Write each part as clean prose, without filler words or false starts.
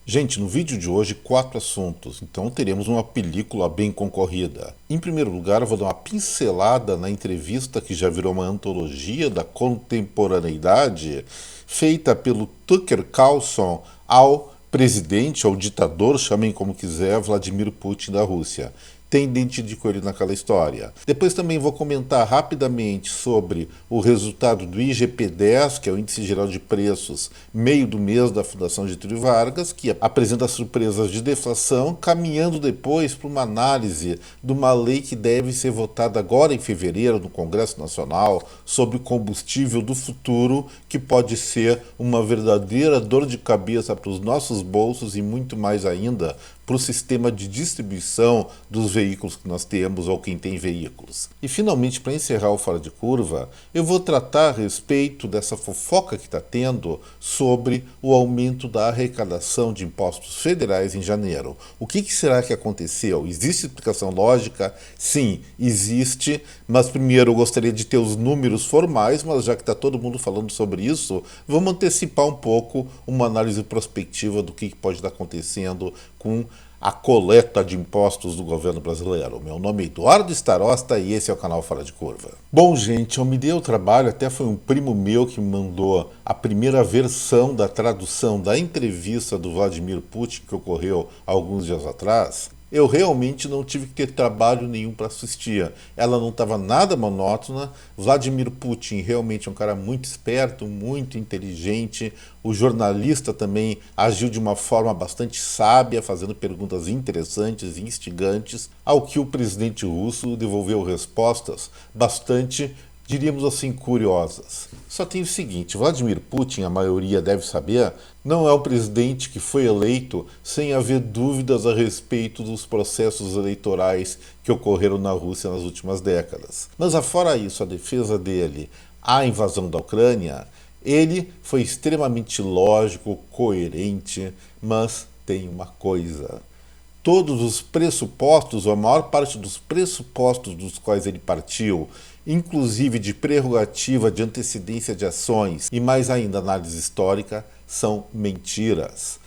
Gente, no vídeo de hoje, 4 assuntos, então teremos uma película bem concorrida. Em primeiro lugar, eu vou dar uma pincelada na entrevista que já virou uma antologia da contemporaneidade, feita pelo Tucker Carlson ao presidente, ao ditador, chamem como quiser, Vladimir Putin da Rússia. Tem dente de coelho naquela história. Depois também vou comentar rapidamente sobre o resultado do IGP-10, que é o Índice Geral de Preços, meio do mês da Fundação Getúlio Vargas, que apresenta surpresas de deflação, caminhando depois para uma análise de uma lei que deve ser votada agora em fevereiro no Congresso Nacional sobre o combustível do futuro, que pode ser uma verdadeira dor de cabeça para os nossos bolsos e muito mais ainda para o sistema de distribuição dos veículos que nós temos ou quem tem veículos. E finalmente, para encerrar o Fora de Curva, eu vou tratar a respeito dessa fofoca que está tendo sobre o aumento da arrecadação de impostos federais em janeiro. O que será que aconteceu? Existe explicação lógica? Sim, existe, mas primeiro eu gostaria de ter os números formais, mas já que está todo mundo falando sobre isso, vamos antecipar um pouco uma análise prospectiva do que pode estar acontecendo com a coleta de impostos do governo brasileiro. Meu nome é Eduardo Starosta e esse é o canal Fora de Curva. Bom, gente, eu me dei o trabalho, até foi um primo meu que me mandou a primeira versão da tradução da entrevista do Vladimir Putin que ocorreu alguns dias atrás. Eu realmente não tive que ter trabalho nenhum para assistir. Ela não estava nada monótona. Vladimir Putin realmente é um cara muito esperto, muito inteligente. O jornalista também agiu de uma forma bastante sábia, fazendo perguntas interessantes e instigantes, ao que o presidente russo devolveu respostas bastante, diríamos assim, curiosas. Só tem o seguinte, Vladimir Putin, a maioria deve saber, não é um presidente que foi eleito sem haver dúvidas a respeito dos processos eleitorais que ocorreram na Rússia nas últimas décadas. Mas afora isso, a defesa dele à invasão da Ucrânia, ele foi extremamente lógico, coerente, mas tem uma coisa: todos os pressupostos, ou a maior parte dos pressupostos dos quais ele partiu, inclusive de prerrogativa de antecedência de ações e mais ainda análise histórica, são mentiras.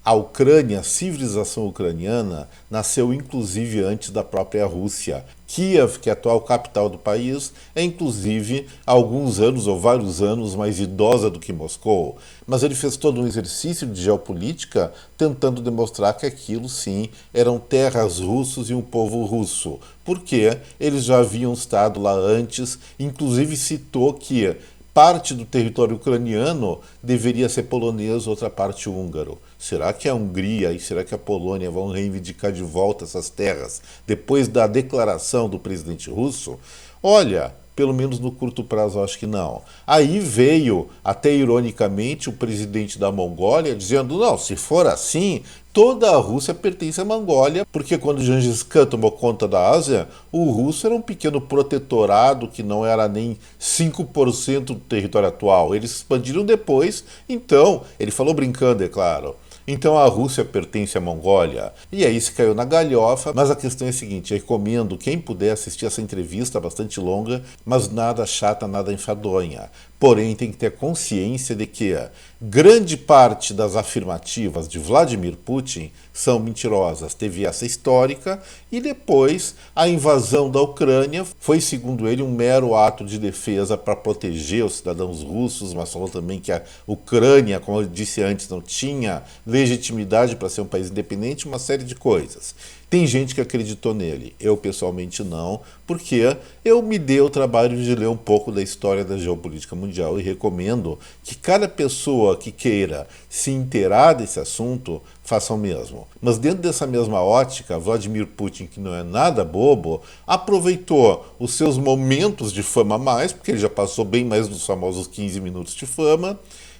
A Ucrânia, a civilização ucraniana, nasceu inclusive antes da própria Rússia. Kiev, que é a atual capital do país, é inclusive há alguns anos ou vários anos mais idosa do que Moscou. Mas ele fez todo um exercício de geopolítica tentando demonstrar que aquilo sim eram terras russas e um povo russo. Porque eles já haviam estado lá antes, inclusive citou que parte do território ucraniano deveria ser polonês, outra parte húngaro. Será que a Hungria e será que a Polônia vão reivindicar de volta essas terras depois da declaração do presidente russo? Olha, pelo menos no curto prazo, eu acho que não. Aí veio, até ironicamente, o presidente da Mongólia dizendo: não, se for assim, toda a Rússia pertence à Mongólia, porque quando Gengis Khan tomou conta da Ásia, o russo era um pequeno protetorado que não era nem 5% do território atual. Eles expandiram depois, então, ele falou brincando, é claro. Então a Rússia pertence à Mongólia. E aí se caiu na galhofa, mas a questão é a seguinte: eu recomendo quem puder assistir essa entrevista bastante longa, mas nada chata, nada enfadonha. Porém, tem que ter consciência de que grande parte das afirmativas de Vladimir Putin são mentirosas. Teve essa histórica e depois a invasão da Ucrânia foi, segundo ele, um mero ato de defesa para proteger os cidadãos russos, mas falou também que a Ucrânia, como eu disse antes, não tinha legitimidade para ser um país independente, uma série de coisas. Tem gente que acreditou nele, eu pessoalmente não, porque eu me dei o trabalho de ler um pouco da história da geopolítica mundial e recomendo que cada pessoa que queira se inteirar desse assunto faça o mesmo. Mas dentro dessa mesma ótica, Vladimir Putin, que não é nada bobo, aproveitou os seus momentos de fama a mais, porque ele já passou bem mais dos famosos 15 minutos de fama,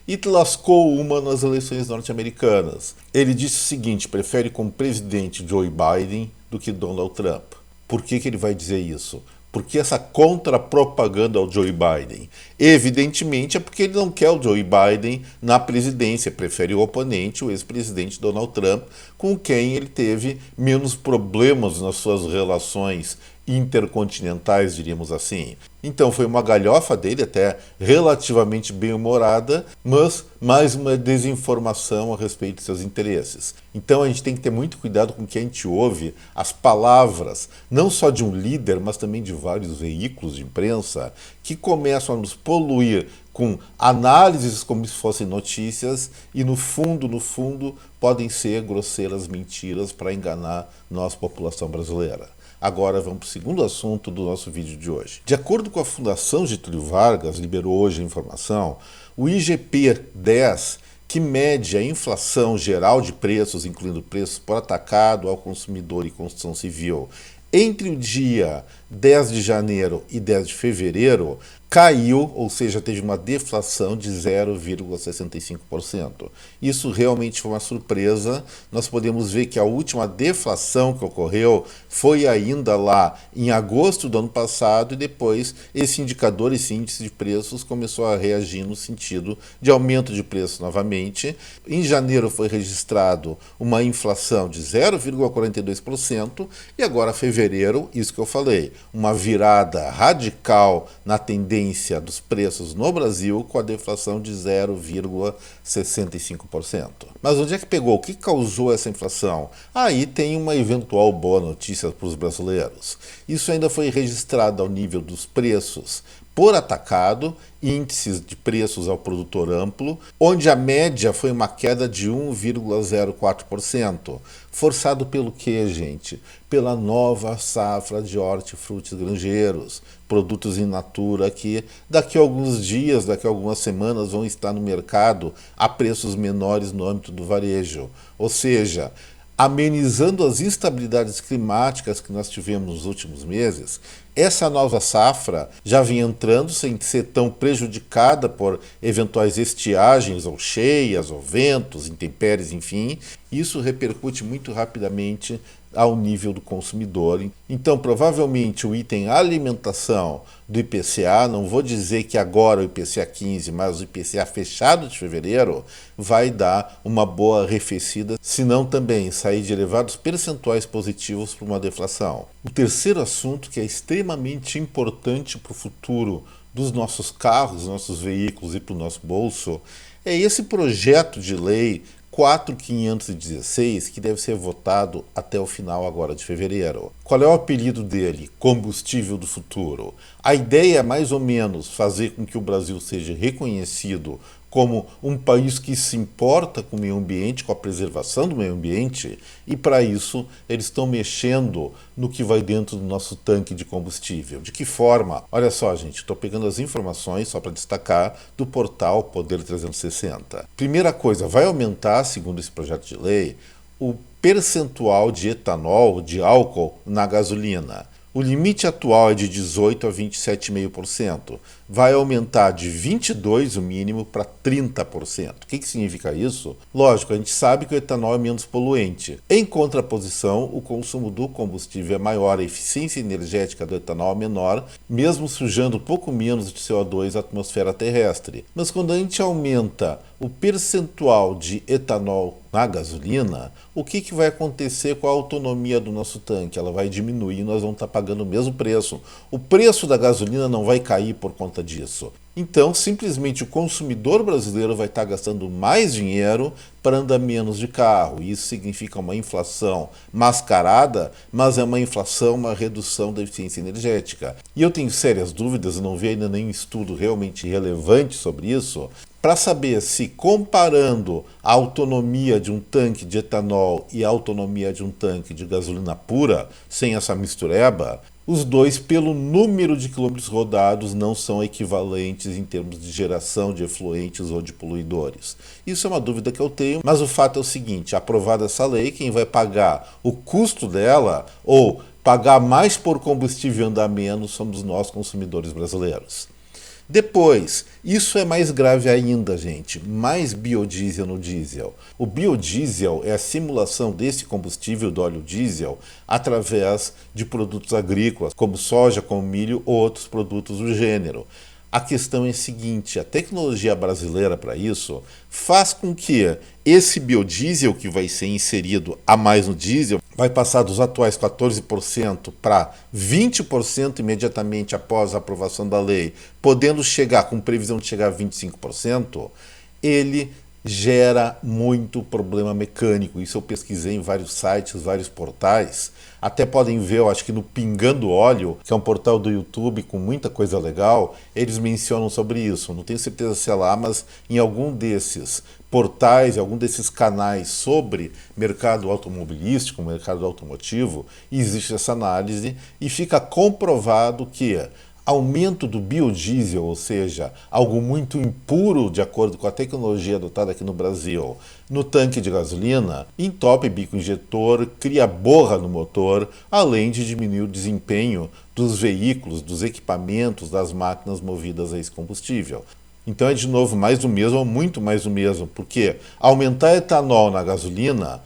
e lascou uma nas eleições norte-americanas. Ele disse o seguinte: prefere como presidente Joe Biden do que Donald Trump. Por que ele vai dizer isso? Porque essa contra-propaganda ao Joe Biden? Evidentemente é porque ele não quer o Joe Biden na presidência, prefere o oponente, o ex-presidente Donald Trump, com quem ele teve menos problemas nas suas relações intercontinentais, diríamos assim. Então foi uma galhofa dele, até relativamente bem-humorada, mas mais uma desinformação a respeito de seus interesses. Então a gente tem que ter muito cuidado com o que a gente ouve, as palavras, não só de um líder, mas também de vários veículos de imprensa, que começam a nos poluir com análises como se fossem notícias e no fundo, podem ser grosseiras mentiras para enganar nossa população brasileira. Agora vamos para o segundo assunto do nosso vídeo de hoje. De acordo com a Fundação Getúlio Vargas, liberou hoje a informação, o IGP-10, que mede a inflação geral de preços, incluindo preços por atacado ao consumidor e construção civil, entre o dia 10 de janeiro e 10 de fevereiro, caiu, ou seja, teve uma deflação de 0,65%. Isso realmente foi uma surpresa. Nós podemos ver que a última deflação que ocorreu foi ainda lá em agosto do ano passado e depois esse indicador, esse índice de preços começou a reagir no sentido de aumento de preços novamente. Em janeiro foi registrado uma inflação de 0,42% e agora fevereiro, isso que eu falei, uma virada radical na tendência dos preços no Brasil com a deflação de 0,65%. Mas onde é que pegou? O que causou essa inflação? Aí tem uma eventual boa notícia para os brasileiros. Isso ainda foi registrado ao nível dos preços por atacado, índices de preços ao produtor amplo, onde a média foi uma queda de 1,04%. Forçado pelo quê, gente? Pela nova safra de hortifrutis granjeiros, produtos in natura que daqui a alguns dias, daqui a algumas semanas vão estar no mercado a preços menores no âmbito do varejo. Ou seja, amenizando as instabilidades climáticas que nós tivemos nos últimos meses, essa nova safra já vinha entrando sem ser tão prejudicada por eventuais estiagens ou cheias, ou ventos, intempéries, enfim. Isso repercute muito rapidamente ao nível do consumidor. Então, provavelmente, o item alimentação do IPCA, não vou dizer que agora o IPCA 15, mas o IPCA fechado de fevereiro, vai dar uma boa arrefecida, se não também sair de elevados percentuais positivos para uma deflação. O terceiro assunto, que é extremamente importante para o futuro dos nossos carros, nossos veículos e para o nosso bolso, é esse projeto de lei 4.516, que deve ser votado até o final agora de fevereiro. Qual é o apelido dele? Combustível do futuro. A ideia é mais ou menos fazer com que o Brasil seja reconhecido como um país que se importa com o meio ambiente, com a preservação do meio ambiente, e para isso eles estão mexendo no que vai dentro do nosso tanque de combustível. De que forma? Olha só, gente, estou pegando as informações, só para destacar, do portal Poder 360. Primeira coisa, vai aumentar, segundo esse projeto de lei, o percentual de etanol, de álcool, na gasolina. O limite atual é de 18% a 27,5%. Vai aumentar de 22% o mínimo para 30%. O que significa isso? Lógico, a gente sabe que o etanol é menos poluente. Em contraposição, o consumo do combustível é maior, a eficiência energética do etanol é menor, mesmo sujando pouco menos de CO2 à atmosfera terrestre. Mas quando a gente aumenta o percentual de etanol na gasolina, o que vai acontecer com a autonomia do nosso tanque? Ela vai diminuir e nós vamos estar pagando o mesmo preço. O preço da gasolina não vai cair por conta disso. Então, simplesmente o consumidor brasileiro vai estar gastando mais dinheiro para andar menos de carro. Isso significa uma inflação mascarada, mas é uma inflação, uma redução da eficiência energética. E eu tenho sérias dúvidas, não vi ainda nenhum estudo realmente relevante sobre isso, para saber se, comparando a autonomia de um tanque de etanol e a autonomia de um tanque de gasolina pura, sem essa mistureba, os dois, pelo número de quilômetros rodados, não são equivalentes em termos de geração de efluentes ou de poluidores. Isso é uma dúvida que eu tenho, mas o fato é o seguinte: aprovada essa lei, quem vai pagar o custo dela ou pagar mais por combustível e andar menos somos nós, consumidores brasileiros. Depois, isso é mais grave ainda, gente, mais biodiesel no diesel. O biodiesel é a simulação desse combustível do óleo diesel através de produtos agrícolas, como soja, como milho ou outros produtos do gênero. A questão é a seguinte: a tecnologia brasileira para isso faz com que esse biodiesel que vai ser inserido a mais no diesel vai passar dos atuais 14% para 20% imediatamente após a aprovação da lei, podendo chegar, com previsão de chegar a 25%, ele gera muito problema mecânico. Isso eu pesquisei em vários sites, vários portais. Até podem ver, eu acho que no Pingando Óleo, que é um portal do YouTube com muita coisa legal, eles mencionam sobre isso. Não tenho certeza se é lá, mas em algum desses portais, em algum desses canais sobre mercado automobilístico, mercado automotivo, existe essa análise e fica comprovado que aumento do biodiesel, ou seja, algo muito impuro de acordo com a tecnologia adotada aqui no Brasil, no tanque de gasolina, entope bico injetor, cria borra no motor, além de diminuir o desempenho dos veículos, dos equipamentos, das máquinas movidas a esse combustível. Então é de novo mais do mesmo ou muito mais do mesmo, porque aumentar etanol na gasolina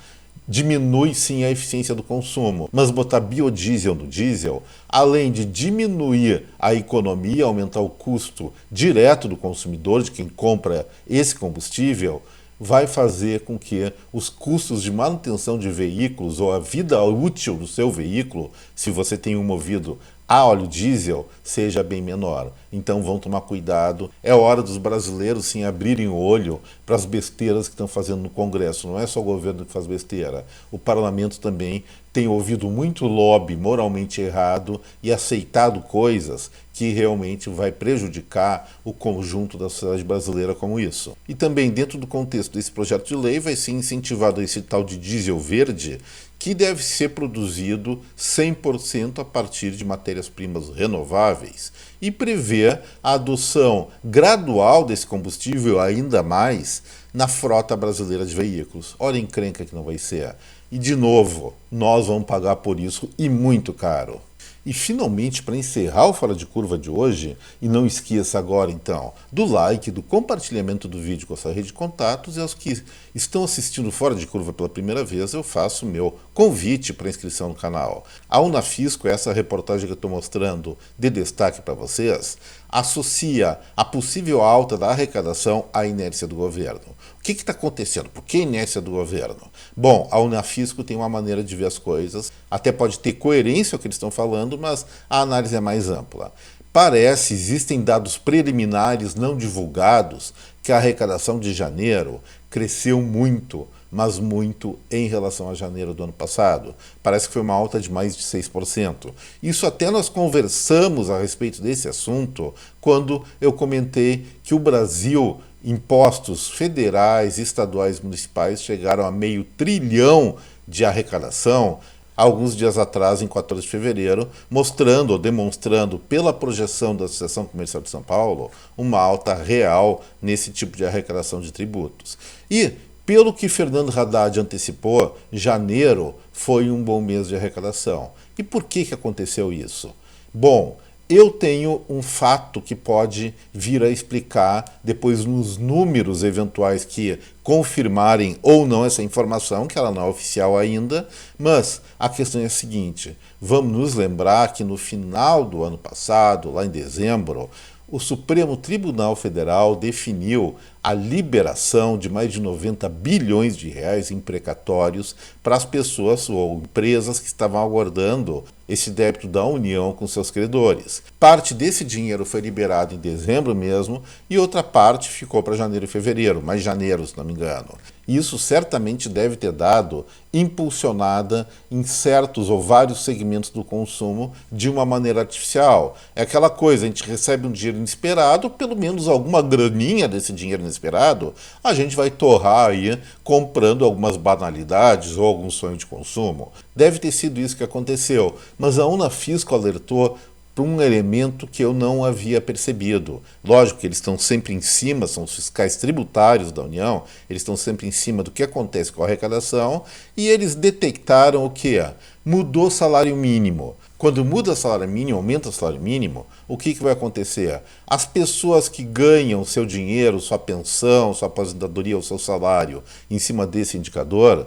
diminui sim a eficiência do consumo, mas botar biodiesel no diesel, além de diminuir a economia, aumentar o custo direto do consumidor, de quem compra esse combustível, vai fazer com que os custos de manutenção de veículos ou a vida útil do seu veículo, se você tem um movido a óleo diesel, seja bem menor. Então vão tomar cuidado. É hora dos brasileiros sim abrirem o olho para as besteiras que estão fazendo no Congresso. Não é só o governo que faz besteira. O parlamento também tem ouvido muito lobby moralmente errado e aceitado coisas que realmente vai prejudicar o conjunto da sociedade brasileira como isso. E também dentro do contexto desse projeto de lei vai ser incentivado esse tal de diesel verde, que deve ser produzido 100% a partir de matérias-primas renováveis e prevê a adoção gradual desse combustível ainda mais na frota brasileira de veículos. Olha a encrenca que não vai ser. E de novo, nós vamos pagar por isso e muito caro. E finalmente, para encerrar o Fora de Curva de hoje, e não esqueça agora então do like, do compartilhamento do vídeo com a sua rede de contatos, e aos que estão assistindo Fora de Curva pela primeira vez, eu faço o meu convite para inscrição no canal. A Unafisco, essa reportagem que eu estou mostrando de destaque para vocês, associa a possível alta da arrecadação à inércia do governo. O que está acontecendo? Por que a inércia do governo? Bom, a Unafisco tem uma maneira de ver as coisas, até pode ter coerência o que eles estão falando, mas a análise é mais ampla. Parece, existem dados preliminares não divulgados, que a arrecadação de janeiro cresceu muito, mas muito em relação a janeiro do ano passado. Parece que foi uma alta de mais de 6%. Isso até nós conversamos a respeito desse assunto quando eu comentei que o Brasil, impostos federais, estaduais e municipais chegaram a R$500 bilhão de arrecadação alguns dias atrás, em 14 de fevereiro, mostrando ou demonstrando pela projeção da Associação Comercial de São Paulo uma alta real nesse tipo de arrecadação de tributos. E, pelo que Fernando Haddad antecipou, janeiro foi um bom mês de arrecadação. E por que aconteceu isso? Bom, eu tenho um fato que pode vir a explicar depois nos números eventuais que confirmarem ou não essa informação, que ela não é oficial ainda, mas a questão é a seguinte: vamos nos lembrar que no final do ano passado, lá em dezembro, o Supremo Tribunal Federal definiu a liberação de mais de 90 bilhões de reais em precatórios para as pessoas ou empresas que estavam aguardando esse débito da União com seus credores. Parte desse dinheiro foi liberado em dezembro mesmo e outra parte ficou para janeiro e fevereiro, mais janeiro, se não me engano. Isso certamente deve ter dado impulsionada em certos ou vários segmentos do consumo de uma maneira artificial. É aquela coisa, a gente recebe um dinheiro inesperado, pelo menos alguma graninha desse dinheiro inesperado, a gente vai torrar aí comprando algumas banalidades ou algum sonho de consumo. Deve ter sido isso que aconteceu, mas a Unafisco alertou para um elemento que eu não havia percebido. Lógico que eles estão sempre em cima, são os fiscais tributários da União, eles estão sempre em cima do que acontece com a arrecadação, e eles detectaram o que? Mudou o salário mínimo. Quando muda o salário mínimo, aumenta o salário mínimo, o que vai acontecer? As pessoas que ganham seu dinheiro, sua pensão, sua aposentadoria, o seu salário em cima desse indicador,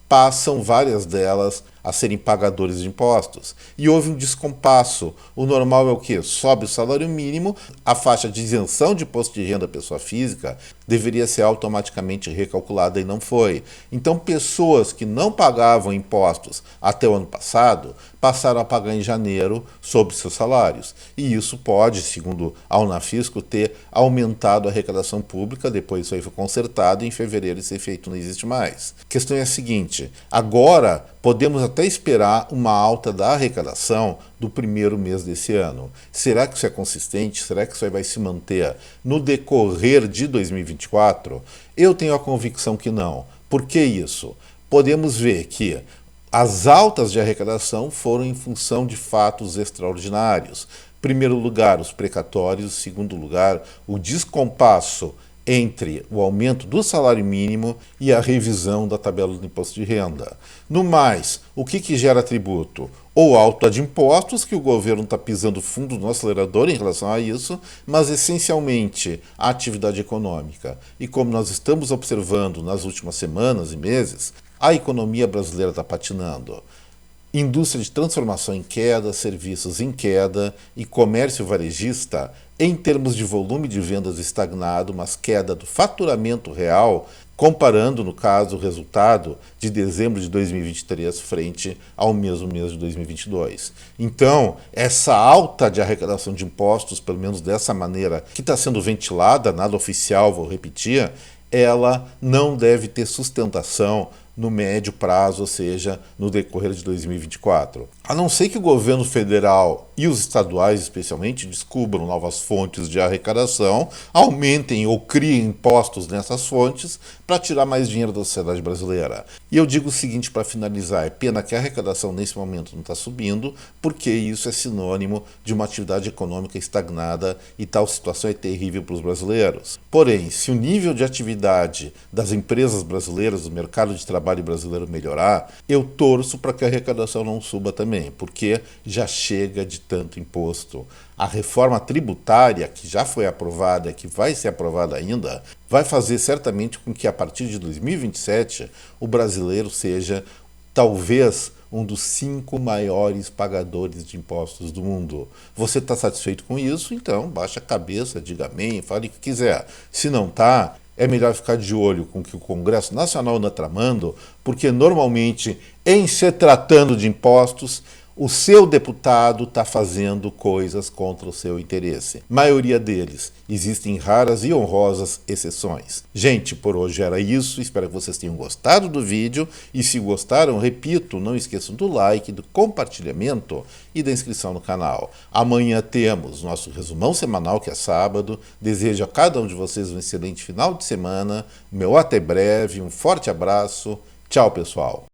passam várias delas a serem pagadores de impostos. E houve um descompasso. O normal é o quê? Sobe o salário mínimo, a faixa de isenção de imposto de renda da pessoa física deveria ser automaticamente recalculada e não foi. Então, pessoas que não pagavam impostos até o ano passado passaram a pagar em janeiro sobre seus salários. E isso pode, segundo a Unafisco, ter aumentado a arrecadação pública. Depois isso aí foi consertado e em fevereiro esse efeito não existe mais. A questão é a seguinte: agora podemos até esperar uma alta da arrecadação do primeiro mês desse ano. Será que isso é consistente? Será que isso aí vai se manter no decorrer de 2024? Eu tenho a convicção que não. Por que isso? Podemos ver que as altas de arrecadação foram em função de fatos extraordinários. Em primeiro lugar, os precatórios. Em segundo lugar, o descompasso entre o aumento do salário mínimo e a revisão da tabela do imposto de renda. No mais, o que gera tributo? Ou alta de impostos, que o governo está pisando fundo no acelerador em relação a isso, mas essencialmente a atividade econômica. E como nós estamos observando nas últimas semanas e meses, a economia brasileira está patinando. Indústria de transformação em queda, serviços em queda e comércio varejista, em termos de volume de vendas estagnado, mas queda do faturamento real, comparando, no caso, o resultado de dezembro de 2023 frente ao mesmo mês de 2022. Então, essa alta de arrecadação de impostos, pelo menos dessa maneira que está sendo ventilada, nada oficial, vou repetir, ela não deve ter sustentação no médio prazo, ou seja, no decorrer de 2024. A não ser que o governo federal e os estaduais, especialmente, descubram novas fontes de arrecadação, aumentem ou criem impostos nessas fontes para tirar mais dinheiro da sociedade brasileira. E eu digo o seguinte para finalizar: é pena que a arrecadação nesse momento não está subindo, porque isso é sinônimo de uma atividade econômica estagnada e tal situação é terrível para os brasileiros. Porém, se o nível de atividade das empresas brasileiras, do mercado de trabalho brasileiro melhorar, eu torço para que a arrecadação não suba também, porque já chega de tanto imposto. A reforma tributária, que já foi aprovada e que vai ser aprovada ainda, vai fazer certamente com que a partir de 2027 o brasileiro seja talvez um dos 5 maiores pagadores de impostos do mundo. Você está satisfeito com isso? Então baixa a cabeça, diga amém, fale o que quiser. Se não está, é melhor ficar de olho com o que o Congresso Nacional anda tramando, porque normalmente, em se tratando de impostos, o seu deputado está fazendo coisas contra o seu interesse. Maioria deles. Existem raras e honrosas exceções. Gente, por hoje era isso. Espero que vocês tenham gostado do vídeo. E se gostaram, repito, não esqueçam do like, do compartilhamento e da inscrição no canal. Amanhã temos nosso resumão semanal, que é sábado. Desejo a cada um de vocês um excelente final de semana. Meu até breve, um forte abraço. Tchau, pessoal.